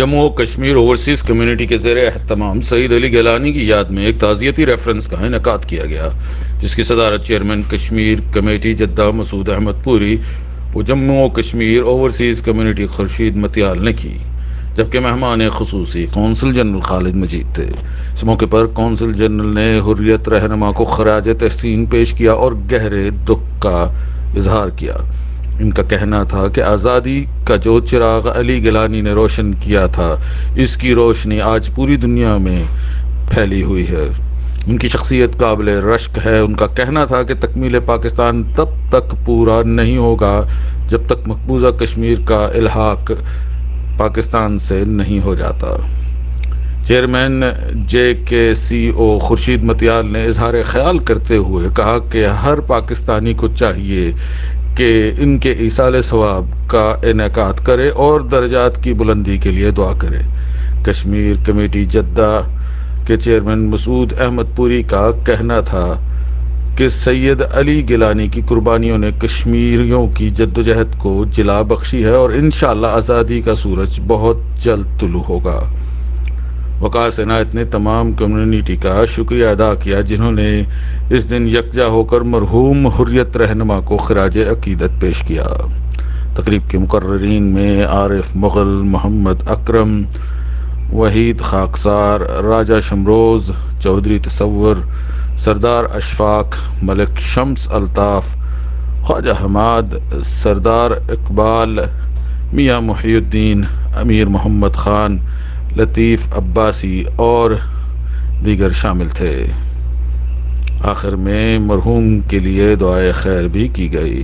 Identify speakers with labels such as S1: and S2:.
S1: جموں و Kashmir overseas community کے زیر اہتمام سعید علی گیلانی کی یاد میں ایک تعزیتی ریفرنس کا انعقاد کیا گیا، جس کی صدارت چیئرمین کشمیر کمیٹی جدہ مسعود احمد پوری و جموں و کشمیر اوورسیز کمیونٹی خورشید متیال نے کی، جبکہ مہمان خصوصی قونصل جنرل خالد مجید تھے۔ اس موقع پر قونصل جنرل نے حریت رہنما کو خراج تحسین پیش کیا اور گہرے دکھ کا اظہار کیا۔ ان کا کہنا تھا کہ آزادی کا جو چراغ علی گیلانی نے روشن کیا تھا، اس کی روشنی آج پوری دنیا میں پھیلی ہوئی ہے۔ ان کی شخصیت قابل رشک ہے۔ ان کا کہنا تھا کہ تکمیل پاکستان تب تک پورا نہیں ہوگا جب تک مقبوضہ کشمیر کا الحاق پاکستان سے نہیں ہو جاتا۔ چیئرمین JKCO خورشید متیال نے اظہار خیال کرتے ہوئے کہا کہ ہر پاکستانی کو چاہیے کہ ان کے ایصال ثواب کا انعقاد کرے اور درجات کی بلندی کے لیے دعا کرے۔ کشمیر کمیٹی جدہ کے چیئرمین مسعود احمد پوری کا کہنا تھا کہ سید علی گیلانی کی قربانیوں نے کشمیریوں کی جدوجہد کو جلا بخشی ہے اور انشاءاللہ آزادی کا سورج بہت جلد طلوع ہوگا۔ وقاص عنایت نے تمام کمیونٹی کا شکریہ ادا کیا جنہوں نے اس دن یکجا ہو کر مرحوم حریت رہنما کو خراج عقیدت پیش کیا۔ تقریب کے مقررین میں عارف مغل، محمد اکرم، وحید خاکسار، راجہ شمروز، چودھری تصور، سردار اشفاق، ملک شمس الطاف، خواجہ حماد، سردار اقبال، میاں محی الدین، امیر محمد خان، لطیف عباسی اور دیگر شامل تھے۔ آخر میں مرحوم کے لیے دعائے خیر بھی کی گئی۔